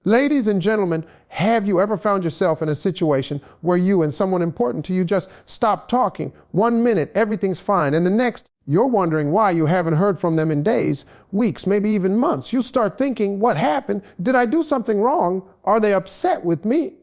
Ladies and gentlemen, have you ever found yourself in a situation where you and someone important to you just stop talking? 1 minute, everything's fine, and the next, you're wondering why you haven't heard from them in days, weeks, maybe even months. You start thinking, what happened? Did I do something wrong? Are they upset with me?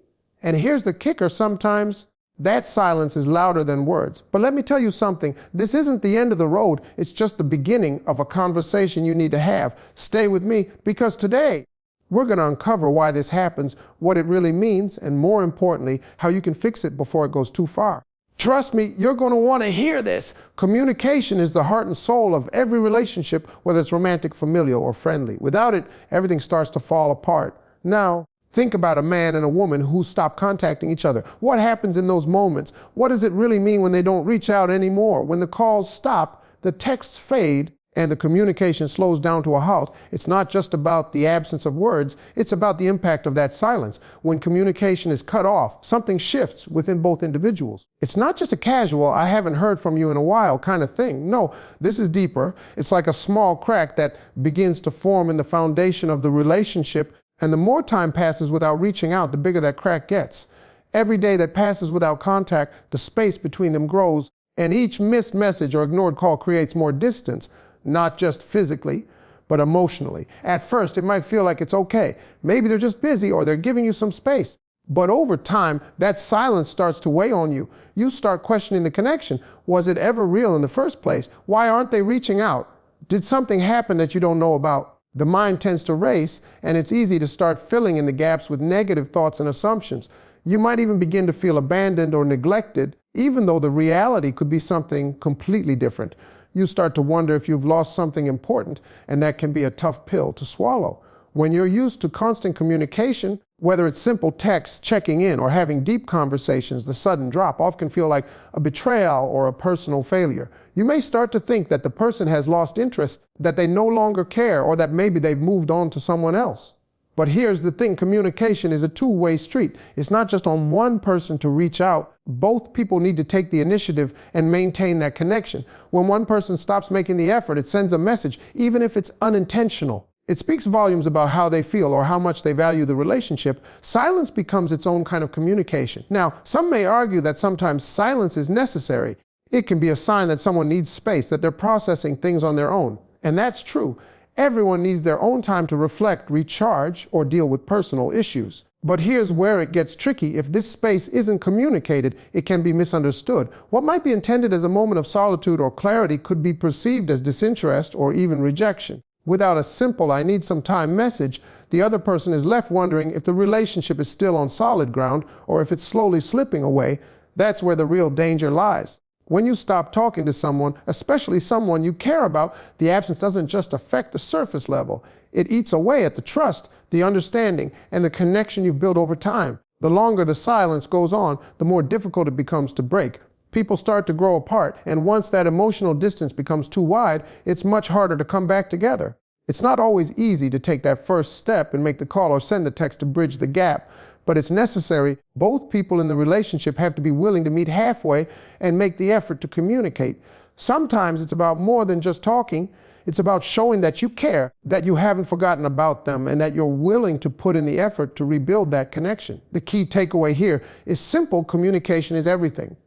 And here's the kicker, sometimes that silence is louder than words. But let me tell you something, this isn't the end of the road, it's just the beginning of a conversation you need to have. Stay with me, because today, we're going to uncover why this happens, what it really means, and more importantly, how you can fix it before it goes too far. Trust me, you're going to want to hear this. Communication is the heart and soul of every relationship, whether it's romantic, familial, or friendly. Without it, everything starts to fall apart. Now, think about a man and a woman who stop contacting each other. What happens in those moments? What does it really mean when they don't reach out anymore? When the calls stop, the texts fade, and the communication slows down to a halt, it's not just about the absence of words, it's about the impact of that silence. When communication is cut off, something shifts within both individuals. It's not just a casual, I haven't heard from you in a while kind of thing. No, this is deeper. It's like a small crack that begins to form in the foundation of the relationship, and the more time passes without reaching out, the bigger that crack gets. Every day that passes without contact, the space between them grows, and each missed message or ignored call creates more distance. Not just physically, but emotionally. At first, it might feel like it's okay. Maybe they're just busy or they're giving you some space. But over time, that silence starts to weigh on you. You start questioning the connection. Was it ever real in the first place? Why aren't they reaching out? Did something happen that you don't know about? The mind tends to race, and it's easy to start filling in the gaps with negative thoughts and assumptions. You might even begin to feel abandoned or neglected, even though the reality could be something completely different. You start to wonder if you've lost something important, and that can be a tough pill to swallow. When you're used to constant communication, whether it's simple texts, checking in, or having deep conversations, the sudden drop often can feel like a betrayal or a personal failure. You may start to think that the person has lost interest, that they no longer care, or that maybe they've moved on to someone else. But here's the thing, communication is a two-way street. It's not just on one person to reach out. Both people need to take the initiative and maintain that connection. When one person stops making the effort, it sends a message, even if it's unintentional. It speaks volumes about how they feel or how much they value the relationship. Silence becomes its own kind of communication. Now, some may argue that sometimes silence is necessary. It can be a sign that someone needs space, that they're processing things on their own. And that's true. Everyone needs their own time to reflect, recharge, or deal with personal issues. But here's where it gets tricky. If this space isn't communicated, it can be misunderstood. What might be intended as a moment of solitude or clarity could be perceived as disinterest or even rejection. Without a simple "I need some time" message, the other person is left wondering if the relationship is still on solid ground or if it's slowly slipping away. That's where the real danger lies. When you stop talking to someone, especially someone you care about, the absence doesn't just affect the surface level. It eats away at the trust, the understanding, and the connection you've built over time. The longer the silence goes on, the more difficult it becomes to break. People start to grow apart, and once that emotional distance becomes too wide, it's much harder to come back together. It's not always easy to take that first step and make the call or send the text to bridge the gap. But it's necessary. Both people in the relationship have to be willing to meet halfway and make the effort to communicate. Sometimes it's about more than just talking. It's about showing that you care, that you haven't forgotten about them, and that you're willing to put in the effort to rebuild that connection. The key takeaway here is simple: communication is everything.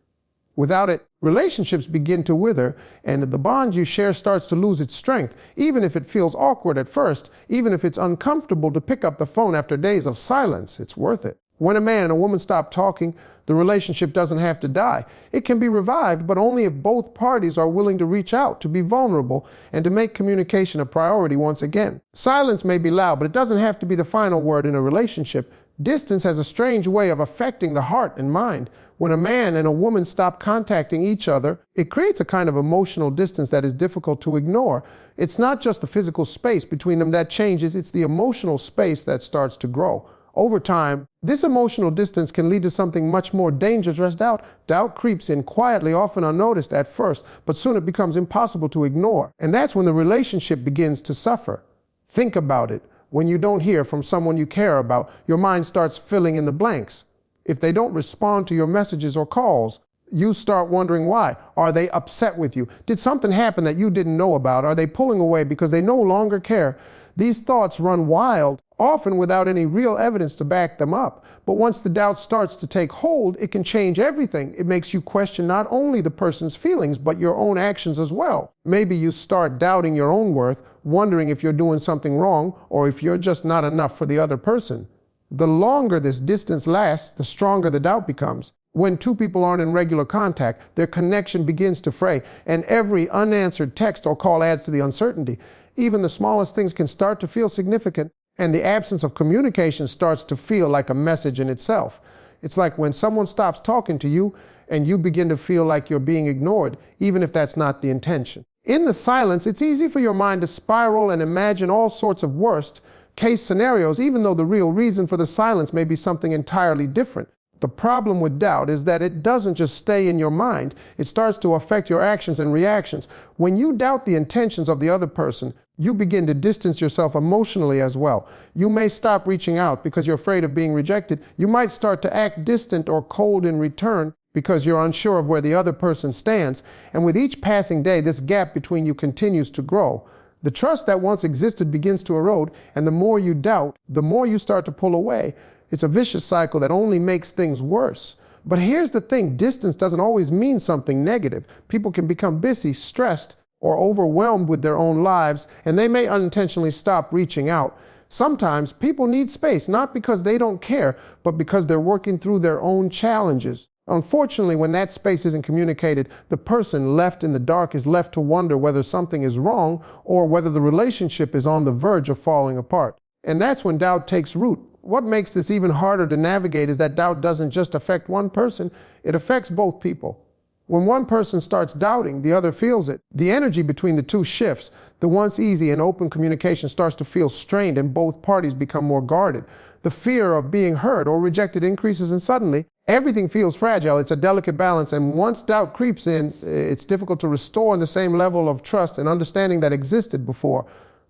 Without it, relationships begin to wither, and the bond you share starts to lose its strength, even if it feels awkward at first, even if it's uncomfortable to pick up the phone after days of silence. It's worth it. When a man and a woman stop talking, the relationship doesn't have to die. It can be revived, but only if both parties are willing to reach out, to be vulnerable, and to make communication a priority once again. Silence may be loud, but it doesn't have to be the final word in a relationship. Distance has a strange way of affecting the heart and mind. When a man and a woman stop contacting each other, it creates a kind of emotional distance that is difficult to ignore. It's not just the physical space between them that changes, it's the emotional space that starts to grow. Over time, this emotional distance can lead to something much more dangerous. Doubt. Doubt creeps in quietly, often unnoticed at first, but soon it becomes impossible to ignore. And that's when the relationship begins to suffer. Think about it. When you don't hear from someone you care about, your mind starts filling in the blanks. If they don't respond to your messages or calls, you start wondering why. Are they upset with you? Did something happen that you didn't know about? Are they pulling away because they no longer care? These thoughts run wild, often without any real evidence to back them up. But once the doubt starts to take hold, it can change everything. It makes you question not only the person's feelings, but your own actions as well. Maybe you start doubting your own worth, wondering if you're doing something wrong or if you're just not enough for the other person. The longer this distance lasts, the stronger the doubt becomes. When two people aren't in regular contact, their connection begins to fray, and every unanswered text or call adds to the uncertainty. Even the smallest things can start to feel significant, and the absence of communication starts to feel like a message in itself. It's like when someone stops talking to you and you begin to feel like you're being ignored, even if that's not the intention. In the silence, it's easy for your mind to spiral and imagine all sorts of worst case scenarios, even though the real reason for the silence may be something entirely different. The problem with doubt is that it doesn't just stay in your mind, it starts to affect your actions and reactions. When you doubt the intentions of the other person, you begin to distance yourself emotionally as well. You may stop reaching out because you're afraid of being rejected. You might start to act distant or cold in return because you're unsure of where the other person stands. And with each passing day, this gap between you continues to grow. The trust that once existed begins to erode, and the more you doubt, the more you start to pull away. It's a vicious cycle that only makes things worse. But here's the thing, distance doesn't always mean something negative. People can become busy, stressed, or overwhelmed with their own lives, and they may unintentionally stop reaching out. Sometimes people need space, not because they don't care, but because they're working through their own challenges. Unfortunately, when that space isn't communicated, the person left in the dark is left to wonder whether something is wrong or whether the relationship is on the verge of falling apart. And that's when doubt takes root. What makes this even harder to navigate is that doubt doesn't just affect one person, it affects both people. When one person starts doubting, the other feels it. The energy between the two shifts. The once easy and open communication starts to feel strained and both parties become more guarded. The fear of being hurt or rejected increases, and suddenly everything feels fragile. It's a delicate balance, and once doubt creeps in, it's difficult to restore the same level of trust and understanding that existed before.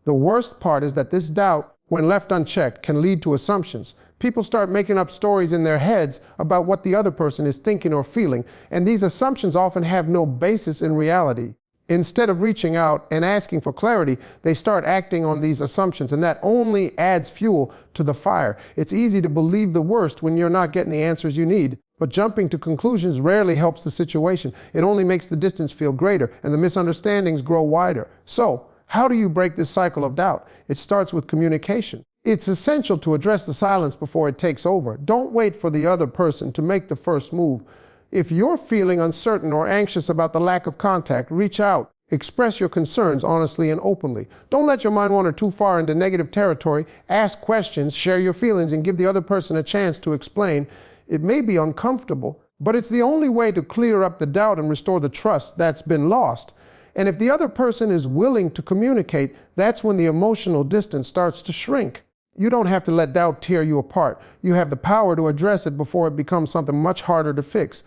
The worst part is that this doubt, when left unchecked, can lead to assumptions. People start making up stories in their heads about what the other person is thinking or feeling, and these assumptions often have no basis in reality. Instead of reaching out and asking for clarity, they start acting on these assumptions, and that only adds fuel to the fire. It's easy to believe the worst when you're not getting the answers you need, but jumping to conclusions rarely helps the situation. It only makes the distance feel greater, and the misunderstandings grow wider. So, how do you break this cycle of doubt? It starts with communication. It's essential to address the silence before it takes over. Don't wait for the other person to make the first move. If you're feeling uncertain or anxious about the lack of contact, reach out. Express your concerns honestly and openly. Don't let your mind wander too far into negative territory. Ask questions, share your feelings, and give the other person a chance to explain. It may be uncomfortable, but it's the only way to clear up the doubt and restore the trust that's been lost. And if the other person is willing to communicate, that's when the emotional distance starts to shrink. You don't have to let doubt tear you apart. You have the power to address it before it becomes something much harder to fix.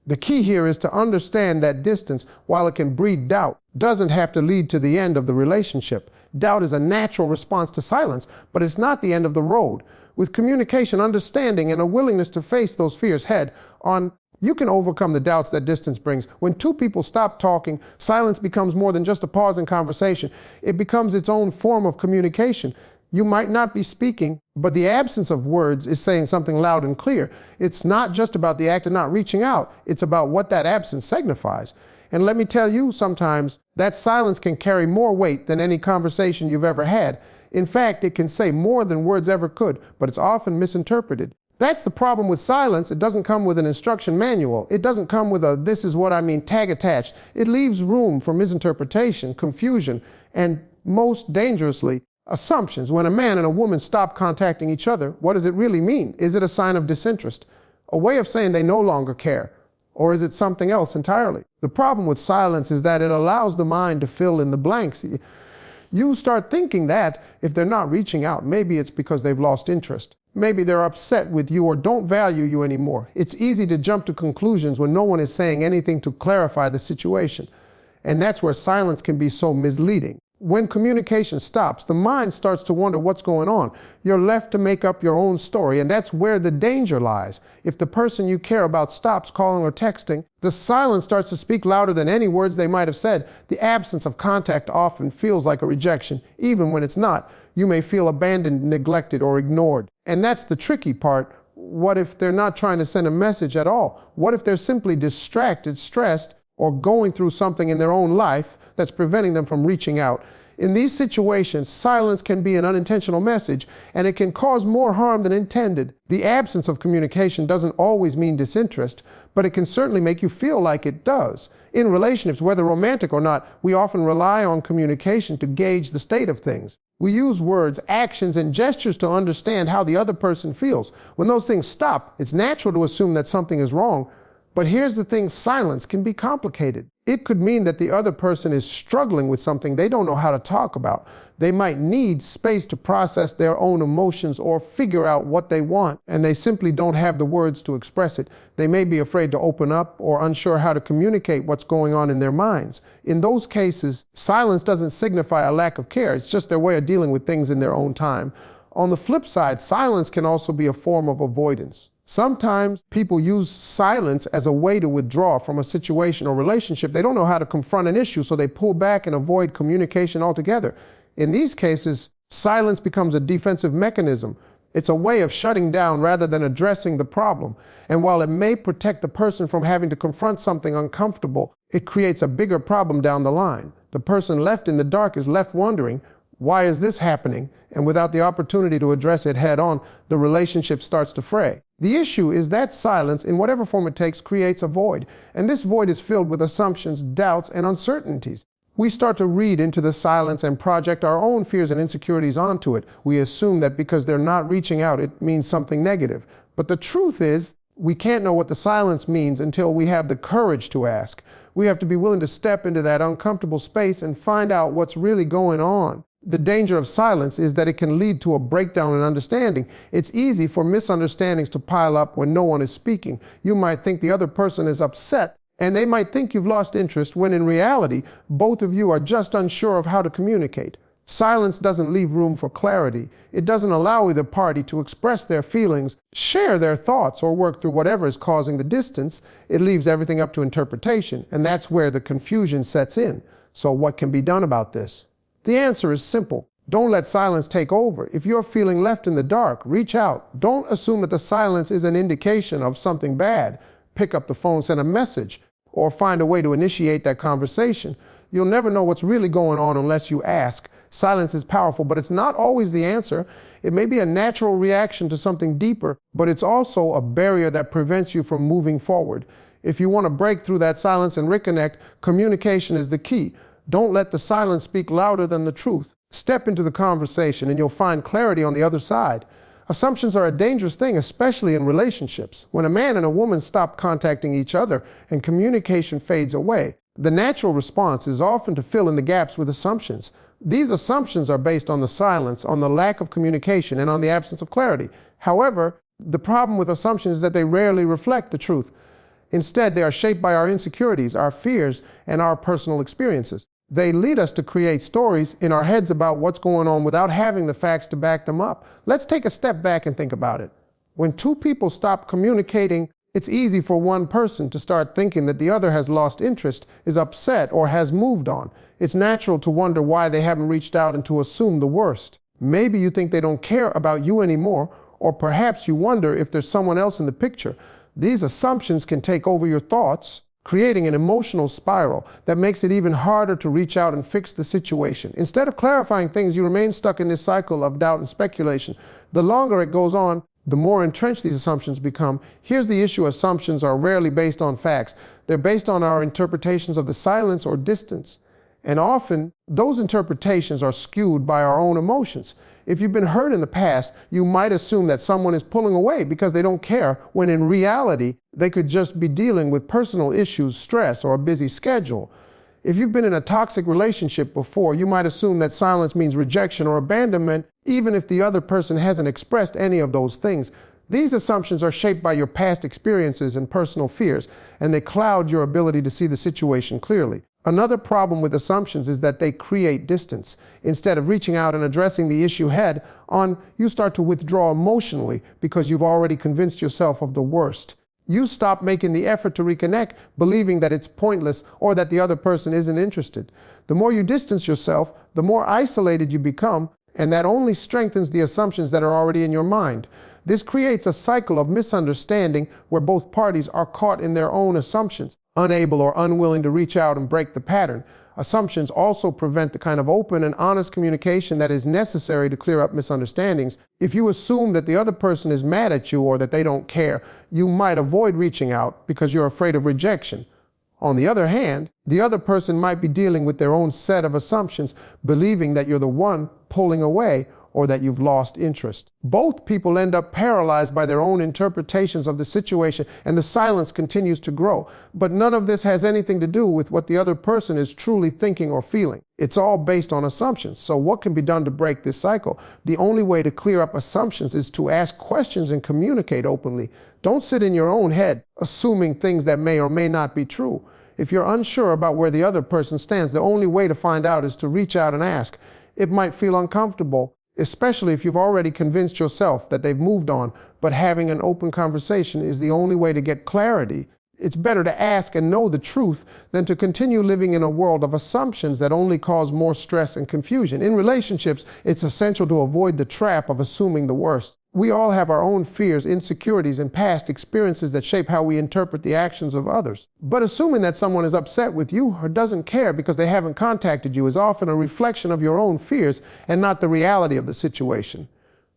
The key here is to understand that distance, while it can breed doubt, doesn't have to lead to the end of the relationship. Doubt is a natural response to silence, but it's not the end of the road. With communication, understanding, and a willingness to face those fears head on, you can overcome the doubts that distance brings. When two people stop talking, silence becomes more than just a pause in conversation. It becomes its own form of communication. You might not be speaking, but the absence of words is saying something loud and clear. It's not just about the act of not reaching out. It's about what that absence signifies. And let me tell you, sometimes that silence can carry more weight than any conversation you've ever had. In fact, it can say more than words ever could, but it's often misinterpreted. That's the problem with silence. It doesn't come with an instruction manual. It doesn't come with a "this is what I mean" tag attached. It leaves room for misinterpretation, confusion, and most dangerously, assumptions. When a man and a woman stop contacting each other, what does it really mean? Is it a sign of disinterest? A way of saying they no longer care? Or is it something else entirely? The problem with silence is that it allows the mind to fill in the blanks. You start thinking that if they're not reaching out, maybe it's because they've lost interest. Maybe they're upset with you or don't value you anymore. It's easy to jump to conclusions when no one is saying anything to clarify the situation. And that's where silence can be so misleading. When communication stops, the mind starts to wonder what's going on. You're left to make up your own story, and that's where the danger lies. If the person you care about stops calling or texting, the silence starts to speak louder than any words they might have said. The absence of contact often feels like a rejection, even when it's not. You may feel abandoned, neglected, or ignored. And that's the tricky part. What if they're not trying to send a message at all? What if they're simply distracted, stressed, or going through something in their own life that's preventing them from reaching out? In these situations, silence can be an unintentional message, and it can cause more harm than intended. The absence of communication doesn't always mean disinterest, but it can certainly make you feel like it does. In relationships, whether romantic or not, we often rely on communication to gauge the state of things. We use words, actions, and gestures to understand how the other person feels. When those things stop, it's natural to assume that something is wrong. But here's the thing, silence can be complicated. It could mean that the other person is struggling with something they don't know how to talk about. They might need space to process their own emotions or figure out what they want, and they simply don't have the words to express it. They may be afraid to open up or unsure how to communicate what's going on in their minds. In those cases, silence doesn't signify a lack of care. It's just their way of dealing with things in their own time. On the flip side, silence can also be a form of avoidance. Sometimes people use silence as a way to withdraw from a situation or relationship. They don't know how to confront an issue, so they pull back and avoid communication altogether. In these cases, silence becomes a defensive mechanism. It's a way of shutting down rather than addressing the problem. And while it may protect the person from having to confront something uncomfortable, it creates a bigger problem down the line. The person left in the dark is left wondering, why is this happening? And without the opportunity to address it head on, the relationship starts to fray. The issue is that silence, in whatever form it takes, creates a void. And this void is filled with assumptions, doubts, and uncertainties. We start to read into the silence and project our own fears and insecurities onto it. We assume that because they're not reaching out, it means something negative. But the truth is, we can't know what the silence means until we have the courage to ask. We have to be willing to step into that uncomfortable space and find out what's really going on. The danger of silence is that it can lead to a breakdown in understanding. It's easy for misunderstandings to pile up when no one is speaking. You might think the other person is upset, and they might think you've lost interest, when in reality, both of you are just unsure of how to communicate. Silence doesn't leave room for clarity. It doesn't allow either party to express their feelings, share their thoughts, or work through whatever is causing the distance. It leaves everything up to interpretation, and that's where the confusion sets in. So what can be done about this? The answer is simple. Don't let silence take over. If you're feeling left in the dark, reach out. Don't assume that the silence is an indication of something bad. Pick up the phone, send a message, or find a way to initiate that conversation. You'll never know what's really going on unless you ask. Silence is powerful, but it's not always the answer. It may be a natural reaction to something deeper, but it's also a barrier that prevents you from moving forward. If you want to break through that silence and reconnect, communication is the key. Don't let the silence speak louder than the truth. Step into the conversation and you'll find clarity on the other side. Assumptions are a dangerous thing, especially in relationships. When a man and a woman stop contacting each other and communication fades away, the natural response is often to fill in the gaps with assumptions. These assumptions are based on the silence, on the lack of communication, and on the absence of clarity. However, the problem with assumptions is that they rarely reflect the truth. Instead, they are shaped by our insecurities, our fears, and our personal experiences. They lead us to create stories in our heads about what's going on without having the facts to back them up. Let's take a step back and think about it. When two people stop communicating, it's easy for one person to start thinking that the other has lost interest, is upset, or has moved on. It's natural to wonder why they haven't reached out and to assume the worst. Maybe you think they don't care about you anymore, or perhaps you wonder if there's someone else in the picture. These assumptions can take over your thoughts, creating an emotional spiral that makes it even harder to reach out and fix the situation. Instead of clarifying things, you remain stuck in this cycle of doubt and speculation. The longer it goes on, the more entrenched these assumptions become. Here's the issue: assumptions are rarely based on facts. They're based on our interpretations of the silence or distance. And often, those interpretations are skewed by our own emotions. If you've been hurt in the past, you might assume that someone is pulling away because they don't care, when in reality, they could just be dealing with personal issues, stress, or a busy schedule. If you've been in a toxic relationship before, you might assume that silence means rejection or abandonment, even if the other person hasn't expressed any of those things. These assumptions are shaped by your past experiences and personal fears, and they cloud your ability to see the situation clearly. Another problem with assumptions is that they create distance. Instead of reaching out and addressing the issue head on, you start to withdraw emotionally because you've already convinced yourself of the worst. You stop making the effort to reconnect, believing that it's pointless or that the other person isn't interested. The more you distance yourself, the more isolated you become, and that only strengthens the assumptions that are already in your mind. This creates a cycle of misunderstanding where both parties are caught in their own assumptions, unable or unwilling to reach out and break the pattern. Assumptions also prevent the kind of open and honest communication that is necessary to clear up misunderstandings. If you assume that the other person is mad at you or that they don't care, you might avoid reaching out because you're afraid of rejection. On the other hand, the other person might be dealing with their own set of assumptions, believing that you're the one pulling away or that you've lost interest. Both people end up paralyzed by their own interpretations of the situation, and the silence continues to grow. But none of this has anything to do with what the other person is truly thinking or feeling. It's all based on assumptions. So what can be done to break this cycle? The only way to clear up assumptions is to ask questions and communicate openly. Don't sit in your own head, assuming things that may or may not be true. If you're unsure about where the other person stands, the only way to find out is to reach out and ask. It might feel uncomfortable, especially if you've already convinced yourself that they've moved on, but having an open conversation is the only way to get clarity. It's better to ask and know the truth than to continue living in a world of assumptions that only cause more stress and confusion. In relationships, it's essential to avoid the trap of assuming the worst. We all have our own fears, insecurities, and past experiences that shape how we interpret the actions of others. But assuming that someone is upset with you or doesn't care because they haven't contacted you is often a reflection of your own fears and not the reality of the situation.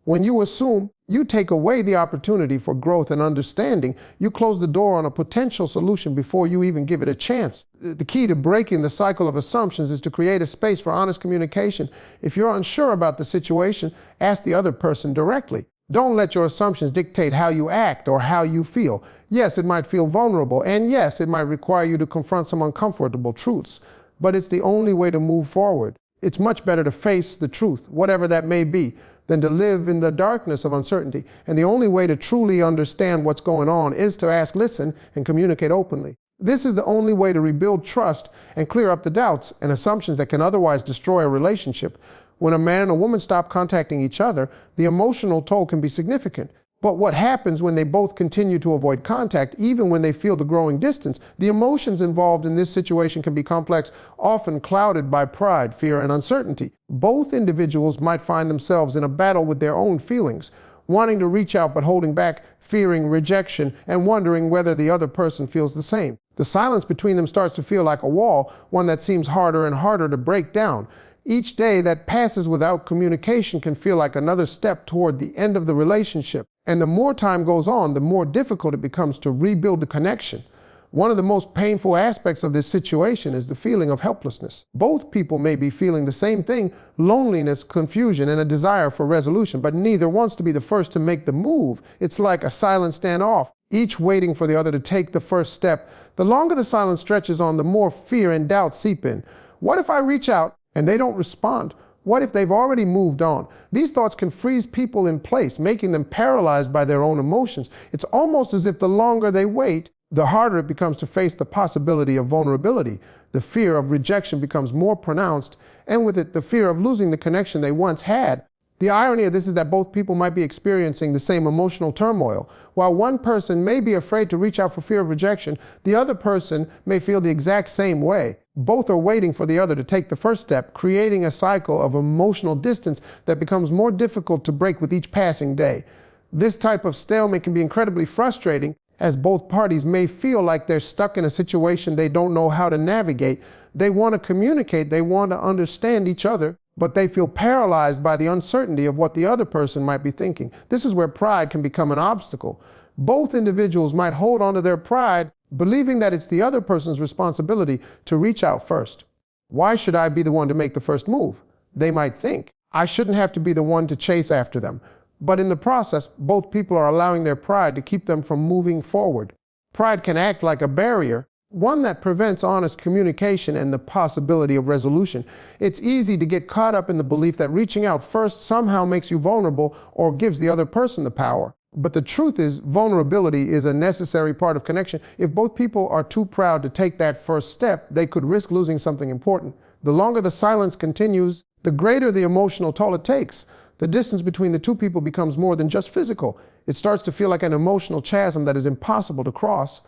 When you assume, you take away the opportunity for growth and understanding. You close the door on a potential solution before you even give it a chance. The key to breaking the cycle of assumptions is to create a space for honest communication. If you're unsure about the situation, ask the other person directly. Don't let your assumptions dictate how you act or how you feel. Yes, it might feel vulnerable, and yes, it might require you to confront some uncomfortable truths, but it's the only way to move forward. It's much better to face the truth, whatever that may be, than to live in the darkness of uncertainty. And the only way to truly understand what's going on is to ask, listen, and communicate openly. This is the only way to rebuild trust and clear up the doubts and assumptions that can otherwise destroy a relationship. When a man and a woman stop contacting each other, the emotional toll can be significant. But what happens when they both continue to avoid contact, even when they feel the growing distance? The emotions involved in this situation can be complex, often clouded by pride, fear, and uncertainty. Both individuals might find themselves in a battle with their own feelings, wanting to reach out but holding back, fearing rejection, and wondering whether the other person feels the same. The silence between them starts to feel like a wall, one that seems harder and harder to break down. Each day that passes without communication can feel like another step toward the end of the relationship. And the more time goes on, the more difficult it becomes to rebuild the connection. One of the most painful aspects of this situation is the feeling of helplessness. Both people may be feeling the same thing, loneliness, confusion, and a desire for resolution, but neither wants to be the first to make the move. It's like a silent standoff, each waiting for the other to take the first step. The longer the silence stretches on, the more fear and doubt seep in. What if I reach out and they don't respond? What if they've already moved on? These thoughts can freeze people in place, making them paralyzed by their own emotions. It's almost as if the longer they wait, the harder it becomes to face the possibility of vulnerability. The fear of rejection becomes more pronounced, and with it, the fear of losing the connection they once had. The irony of this is that both people might be experiencing the same emotional turmoil. While one person may be afraid to reach out for fear of rejection, the other person may feel the exact same way. Both are waiting for the other to take the first step, creating a cycle of emotional distance that becomes more difficult to break with each passing day. This type of stalemate can be incredibly frustrating, as both parties may feel like they're stuck in a situation they don't know how to navigate. They want to communicate, they want to understand each other, but they feel paralyzed by the uncertainty of what the other person might be thinking. This is where pride can become an obstacle. Both individuals might hold on to their pride, believing that it's the other person's responsibility to reach out first. Why should I be the one to make the first move? They might think. I shouldn't have to be the one to chase after them. But in the process, both people are allowing their pride to keep them from moving forward. Pride can act like a barrier, one that prevents honest communication and the possibility of resolution. It's easy to get caught up in the belief that reaching out first somehow makes you vulnerable or gives the other person the power. But the truth is, vulnerability is a necessary part of connection. If both people are too proud to take that first step, they could risk losing something important. The longer the silence continues, the greater the emotional toll it takes. The distance between the two people becomes more than just physical. It starts to feel like an emotional chasm that is impossible to cross.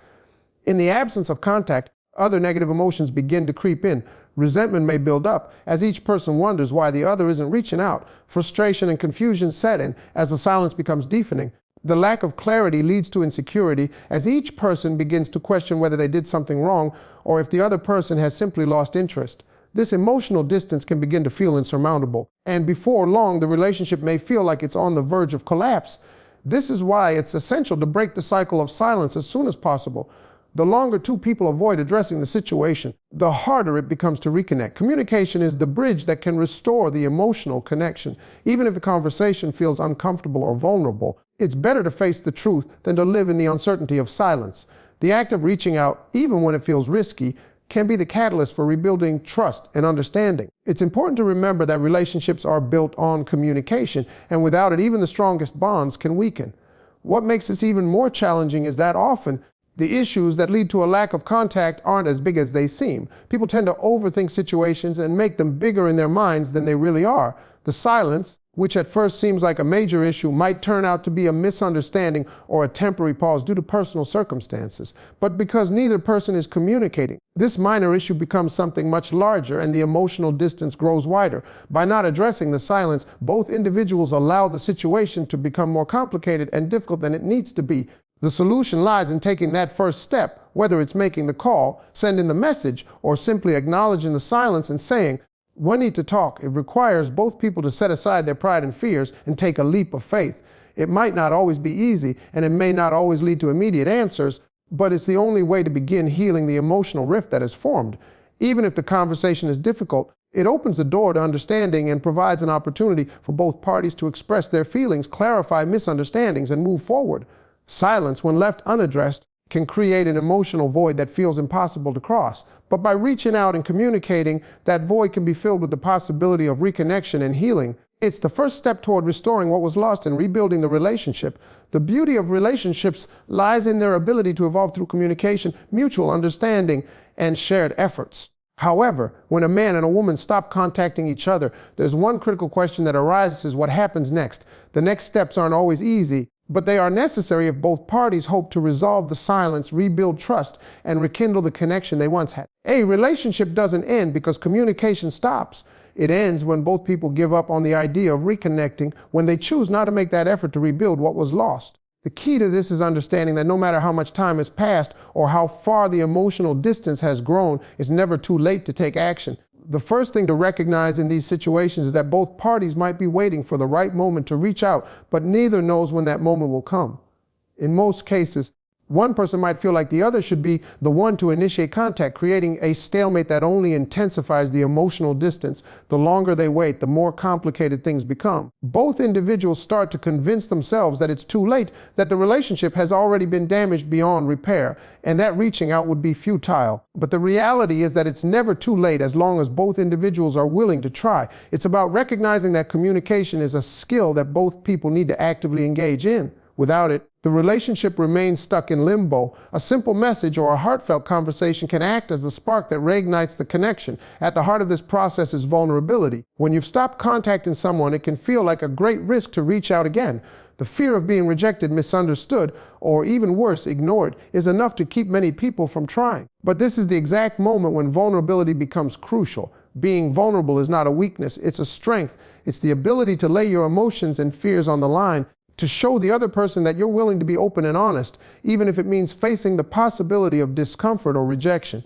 In the absence of contact, other negative emotions begin to creep in. Resentment may build up as each person wonders why the other isn't reaching out. Frustration and confusion set in as the silence becomes deafening. The lack of clarity leads to insecurity as each person begins to question whether they did something wrong or if the other person has simply lost interest. This emotional distance can begin to feel insurmountable, and before long, the relationship may feel like it's on the verge of collapse. This is why it's essential to break the cycle of silence as soon as possible. The longer two people avoid addressing the situation, the harder it becomes to reconnect. Communication is the bridge that can restore the emotional connection. Even if the conversation feels uncomfortable or vulnerable, it's better to face the truth than to live in the uncertainty of silence. The act of reaching out, even when it feels risky, can be the catalyst for rebuilding trust and understanding. It's important to remember that relationships are built on communication, and without it, even the strongest bonds can weaken. What makes this even more challenging is that often the issues that lead to a lack of contact aren't as big as they seem. People tend to overthink situations and make them bigger in their minds than they really are. The silence, which at first seems like a major issue, might turn out to be a misunderstanding or a temporary pause due to personal circumstances. But because neither person is communicating, this minor issue becomes something much larger and the emotional distance grows wider. By not addressing the silence, both individuals allow the situation to become more complicated and difficult than it needs to be. The solution lies in taking that first step, whether it's making the call, sending the message, or simply acknowledging the silence and saying, "We need to talk." It requires both people to set aside their pride and fears and take a leap of faith. It might not always be easy, and it may not always lead to immediate answers, but it's the only way to begin healing the emotional rift that is formed. Even if the conversation is difficult, it opens the door to understanding and provides an opportunity for both parties to express their feelings, clarify misunderstandings, and move forward. Silence, when left unaddressed, can create an emotional void that feels impossible to cross. But by reaching out and communicating, that void can be filled with the possibility of reconnection and healing. It's the first step toward restoring what was lost and rebuilding the relationship. The beauty of relationships lies in their ability to evolve through communication, mutual understanding, and shared efforts. However, when a man and a woman stop contacting each other, there's one critical question that arises: what happens next? The next steps aren't always easy, but they are necessary if both parties hope to resolve the silence, rebuild trust, and rekindle the connection they once had. A relationship doesn't end because communication stops. It ends when both people give up on the idea of reconnecting, when they choose not to make that effort to rebuild what was lost. The key to this is understanding that no matter how much time has passed or how far the emotional distance has grown, it's never too late to take action. The first thing to recognize in these situations is that both parties might be waiting for the right moment to reach out, but neither knows when that moment will come. In most cases, one person might feel like the other should be the one to initiate contact, creating a stalemate that only intensifies the emotional distance. The longer they wait, the more complicated things become. Both individuals start to convince themselves that it's too late, that the relationship has already been damaged beyond repair, and that reaching out would be futile. But the reality is that it's never too late as long as both individuals are willing to try. It's about recognizing that communication is a skill that both people need to actively engage in. Without it, the relationship remains stuck in limbo. A simple message or a heartfelt conversation can act as the spark that reignites the connection. At the heart of this process is vulnerability. When you've stopped contacting someone, it can feel like a great risk to reach out again. The fear of being rejected, misunderstood, or even worse, ignored, is enough to keep many people from trying. But this is the exact moment when vulnerability becomes crucial. Being vulnerable is not a weakness, it's a strength. It's the ability to lay your emotions and fears on the line, to show the other person that you're willing to be open and honest, even if it means facing the possibility of discomfort or rejection.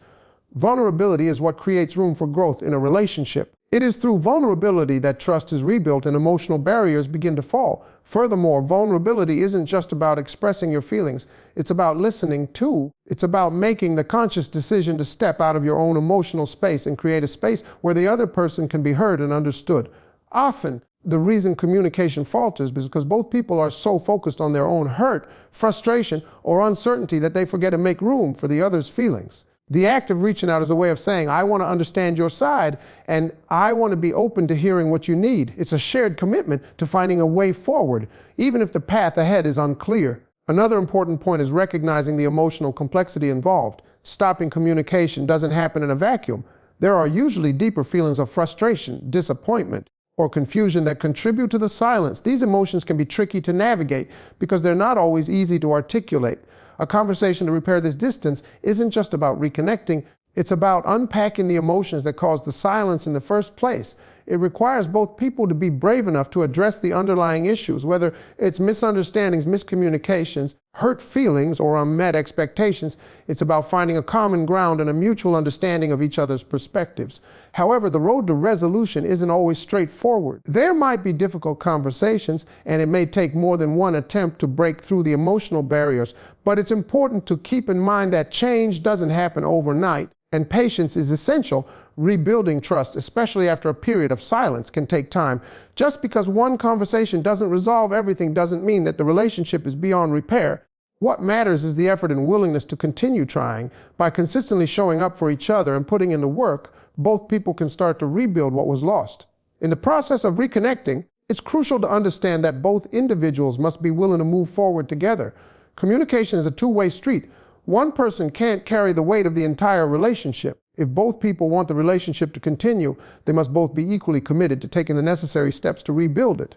Vulnerability is what creates room for growth in a relationship. It is through vulnerability that trust is rebuilt and emotional barriers begin to fall. Furthermore, vulnerability isn't just about expressing your feelings. It's about listening too. It's about making the conscious decision to step out of your own emotional space and create a space where the other person can be heard and understood. Often, the reason communication falters is because both people are so focused on their own hurt, frustration, or uncertainty that they forget to make room for the other's feelings. The act of reaching out is a way of saying, I want to understand your side, and I want to be open to hearing what you need. It's a shared commitment to finding a way forward, even if the path ahead is unclear. Another important point is recognizing the emotional complexity involved. Stopping communication doesn't happen in a vacuum. There are usually deeper feelings of frustration, disappointment, or confusion that contribute to the silence. These emotions can be tricky to navigate because they're not always easy to articulate. A conversation to repair this distance isn't just about reconnecting, It's about unpacking the emotions that caused the silence in the first place. It requires both people to be brave enough to address the underlying issues, whether it's misunderstandings, miscommunications, hurt feelings, or unmet expectations. It's about finding a common ground and a mutual understanding of each other's perspectives. However, the road to resolution isn't always straightforward. There might be difficult conversations, and it may take more than one attempt to break through the emotional barriers, but it's important to keep in mind that change doesn't happen overnight, and patience is essential. Rebuilding trust, especially after a period of silence, can take time. Just because one conversation doesn't resolve everything doesn't mean that the relationship is beyond repair. What matters is the effort and willingness to continue trying. By consistently showing up for each other and putting in the work, both people can start to rebuild what was lost. In the process of reconnecting, it's crucial to understand that both individuals must be willing to move forward together. Communication is a two-way street. One person can't carry the weight of the entire relationship. If both people want the relationship to continue, they must both be equally committed to taking the necessary steps to rebuild it.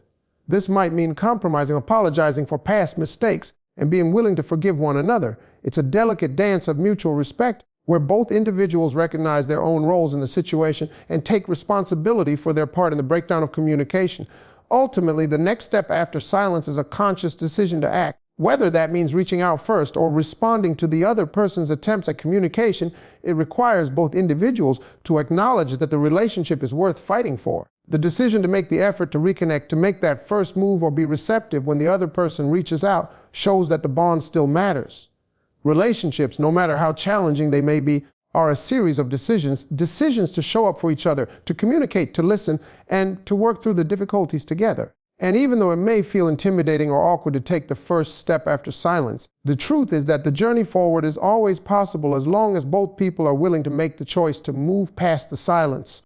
This might mean compromising, apologizing for past mistakes, and being willing to forgive one another. It's a delicate dance of mutual respect where both individuals recognize their own roles in the situation and take responsibility for their part in the breakdown of communication. Ultimately, the next step after silence is a conscious decision to act. Whether that means reaching out first or responding to the other person's attempts at communication, it requires both individuals to acknowledge that the relationship is worth fighting for. The decision to make the effort to reconnect, to make that first move or be receptive when the other person reaches out, shows that the bond still matters. Relationships, no matter how challenging they may be, are a series of decisions to show up for each other, to communicate, to listen, and to work through the difficulties together. And even though it may feel intimidating or awkward to take the first step after silence, the truth is that the journey forward is always possible as long as both people are willing to make the choice to move past the silence.